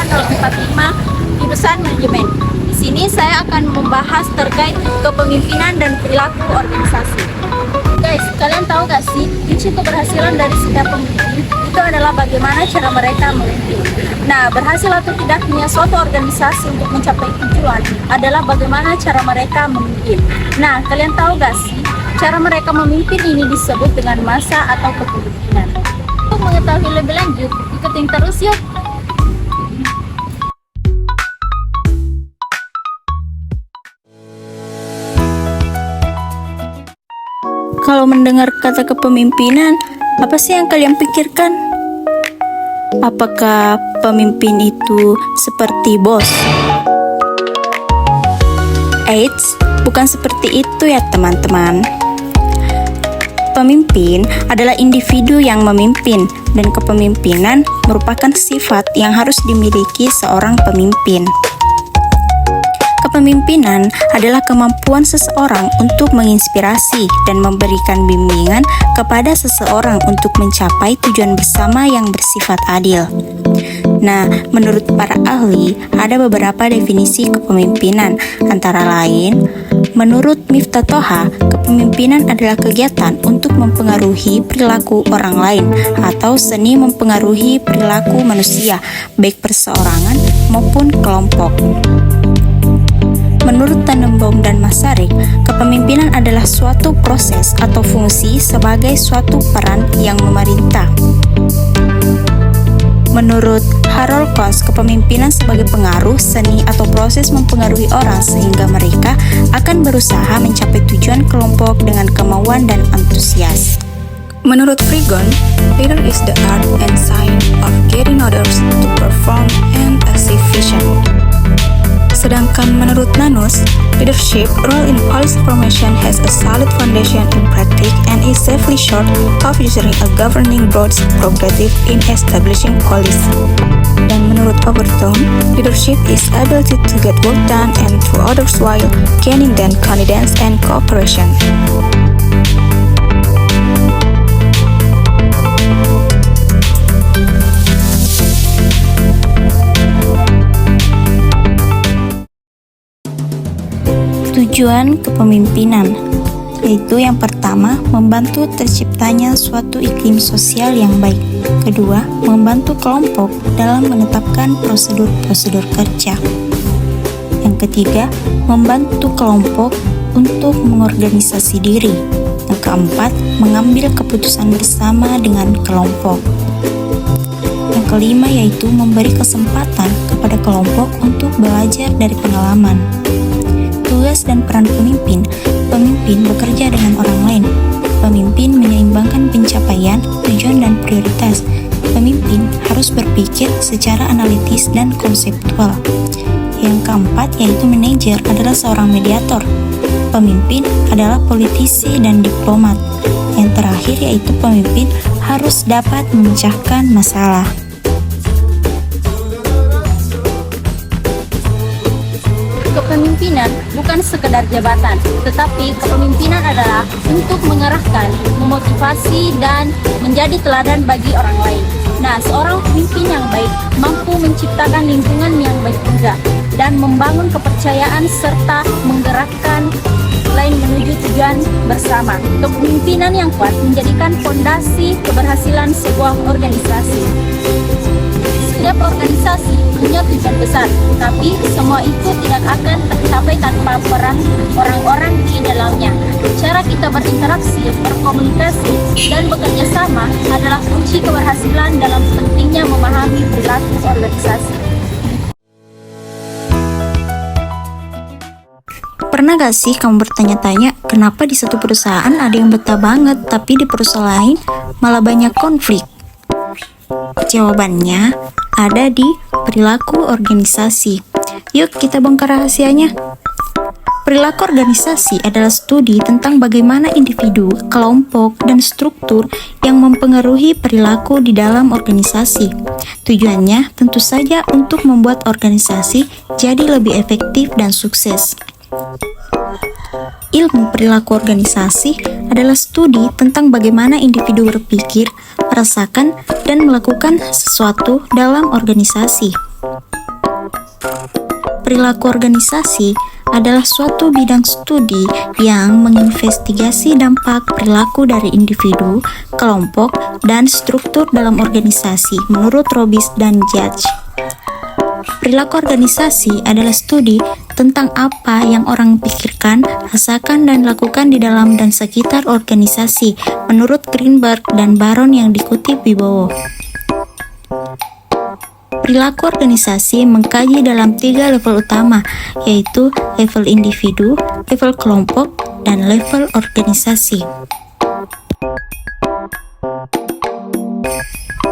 045 jurusan manajemen. Di sini saya akan membahas terkait kepemimpinan dan perilaku organisasi. Guys, kalian tahu gak sih, kunci keberhasilan dari setiap pemimpin itu adalah bagaimana cara mereka memimpin. Nah, berhasil atau tidaknya suatu organisasi untuk mencapai tujuan adalah bagaimana cara mereka memimpin. Nah, kalian tahu gak sih, cara mereka memimpin ini disebut dengan masa atau kepemimpinan. Untuk mengetahui lebih lanjut, ikutin terus yuk! Kalau mendengar kata kepemimpinan, apa sih yang kalian pikirkan? Apakah pemimpin itu seperti bos? Eits, bukan seperti itu ya teman-teman. Pemimpin adalah individu yang memimpin, dan kepemimpinan merupakan sifat yang harus dimiliki seorang pemimpin. Kepemimpinan adalah kemampuan seseorang untuk menginspirasi dan memberikan bimbingan kepada seseorang untuk mencapai tujuan bersama yang bersifat adil. Nah, menurut para ahli, ada beberapa definisi kepemimpinan, antara lain, menurut Miftah Toha, kepemimpinan adalah kegiatan untuk mempengaruhi perilaku orang lain atau seni mempengaruhi perilaku manusia, baik perseorangan maupun kelompok. Menurut Tannenbaum dan Masaryk, kepemimpinan adalah suatu proses atau fungsi sebagai suatu peran yang memerintah. Menurut Harold Koss, kepemimpinan sebagai pengaruh, seni, atau proses mempengaruhi orang sehingga mereka akan berusaha mencapai tujuan kelompok dengan kemauan dan antusias. Menurut Frigon, leader is the art and science of getting others to perform and achieve vision. Sedangkan menurut Nanus, leadership role in policy formation has a solid foundation in practice and is safely short of usually a governing board's prerogative in establishing policy. Dan menurut Overton, leadership is ability to get work done and through others while gaining them confidence and cooperation. Tujuan kepemimpinan, yaitu yang pertama, membantu terciptanya suatu iklim sosial yang baik. Kedua, membantu kelompok dalam menetapkan prosedur-prosedur kerja. Yang ketiga, membantu kelompok untuk mengorganisasi diri. Yang keempat, mengambil keputusan bersama dengan kelompok. Yang kelima yaitu memberi kesempatan kepada kelompok untuk belajar dari pengalaman. Tugas dan peran pemimpin. Pemimpin bekerja dengan orang lain. Pemimpin menyeimbangkan pencapaian, tujuan, dan prioritas. Pemimpin harus berpikir secara analitis dan konseptual. Yang keempat yaitu manajer adalah seorang mediator. Pemimpin adalah politisi dan diplomat. Yang terakhir yaitu pemimpin harus dapat memecahkan masalah. Kepemimpinan bukan sekedar jabatan, tetapi kepemimpinan adalah untuk mengarahkan, memotivasi, dan menjadi teladan bagi orang lain. Nah, seorang pemimpin yang baik mampu menciptakan lingkungan yang baik juga dan membangun kepercayaan serta menggerakkan lain menuju tujuan bersama. Kepemimpinan yang kuat menjadikan fondasi keberhasilan sebuah organisasi. Setiap organisasi punya tujuan besar, tapi semua itu tidak akan tercapai tanpa peran orang-orang di dalamnya. Cara kita berinteraksi, berkomunikasi, dan bekerja sama adalah kunci keberhasilan dalam pentingnya memahami perilaku organisasi. Pernah gak sih kamu bertanya-tanya, kenapa di satu perusahaan ada yang betah banget, tapi di perusahaan lain malah banyak konflik? Jawabannya ada di perilaku organisasi. Yuk kita bongkar rahasianya. Perilaku organisasi adalah studi tentang bagaimana individu, kelompok, dan struktur yang mempengaruhi perilaku di dalam organisasi. Tujuannya tentu saja untuk membuat organisasi jadi lebih efektif dan sukses. Ilmu perilaku organisasi adalah studi tentang bagaimana individu berpikir, merasakan, dan melakukan sesuatu dalam organisasi. Perilaku organisasi adalah suatu bidang studi yang menginvestigasi dampak perilaku dari individu, kelompok, dan struktur dalam organisasi menurut Robis dan Judge. Perilaku organisasi adalah studi tentang apa yang orang pikirkan, rasakan, dan lakukan di dalam dan sekitar organisasi menurut Greenberg dan Baron yang dikutip di bawah. Perilaku organisasi mengkaji dalam 3 level utama, yaitu level individu, level kelompok, dan level organisasi.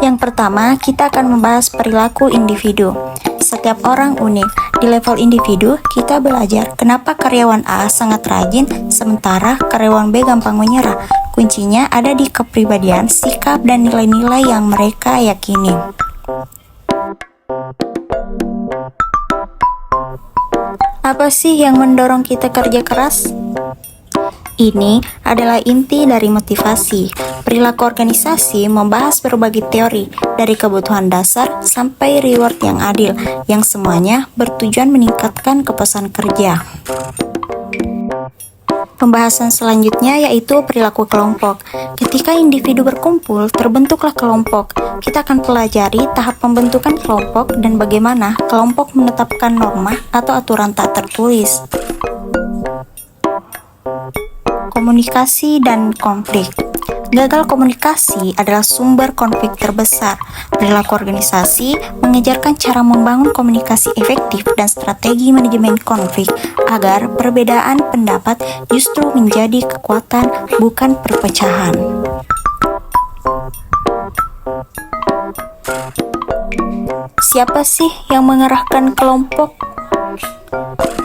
Yang pertama, kita akan membahas perilaku individu. Setiap orang unik. Di level individu, kita belajar kenapa karyawan A sangat rajin, sementara karyawan B gampang menyerah. Kuncinya ada di kepribadian, sikap, dan nilai-nilai yang mereka yakini. Apa sih yang mendorong kita kerja keras? Ini adalah inti dari motivasi. Perilaku organisasi membahas berbagai teori, dari kebutuhan dasar sampai reward yang adil, yang semuanya bertujuan meningkatkan kepuasan kerja. Pembahasan selanjutnya yaitu perilaku kelompok. Ketika individu berkumpul, terbentuklah kelompok. Kita akan pelajari tahap pembentukan kelompok dan bagaimana kelompok menetapkan norma atau aturan tak tertulis. Komunikasi dan konflik. Gagal komunikasi adalah sumber konflik terbesar. Perilaku organisasi mengajarkan cara membangun komunikasi efektif dan strategi manajemen konflik agar perbedaan pendapat justru menjadi kekuatan, bukan perpecahan. Siapa sih yang mengarahkan kelompok?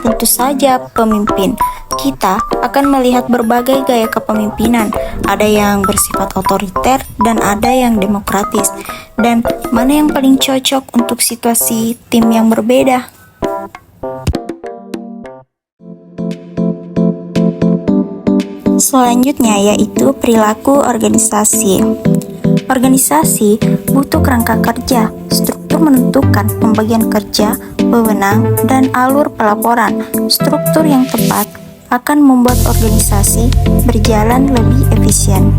Tentu saja pemimpin. Kita akan melihat berbagai gaya kepemimpinan. Ada yang bersifat otoriter dan ada yang demokratis. Dan mana yang paling cocok untuk situasi tim yang berbeda? Selanjutnya yaitu perilaku organisasi. Organisasi butuh kerangka kerja, struktur menentukan pembagian kerja, wewenang, dan alur pelaporan. Struktur yang tepat akan membuat organisasi berjalan lebih efisien.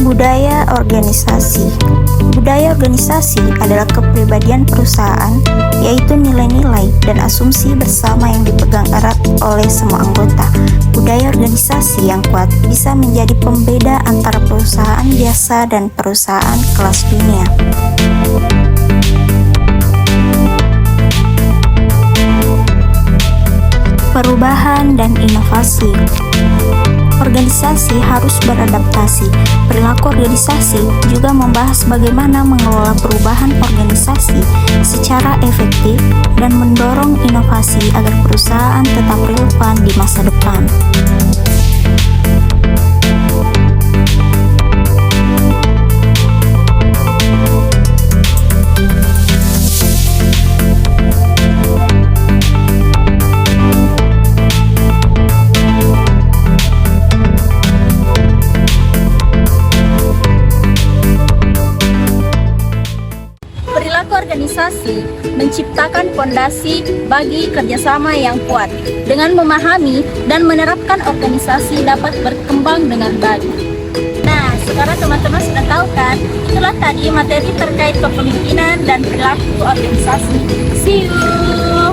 Budaya organisasi. Budaya organisasi adalah kepribadian perusahaan, yaitu nilai-nilai dan asumsi bersama yang dipegang erat oleh semua anggota. Budaya organisasi yang kuat bisa menjadi pembeda antara perusahaan biasa dan perusahaan kelas dunia. Perubahan dan inovasi. Organisasi harus beradaptasi. Perilaku organisasi juga membahas bagaimana mengelola perubahan organisasi secara efektif dan mendorong inovasi agar perusahaan tetap relevan di masa depan. Organisasi menciptakan fondasi bagi kerjasama yang kuat. Dengan memahami dan menerapkan, organisasi dapat berkembang dengan baik. Nah, sekarang teman-teman sudah tahu kan? Itulah tadi materi terkait kepemimpinan dan perilaku organisasi. See you!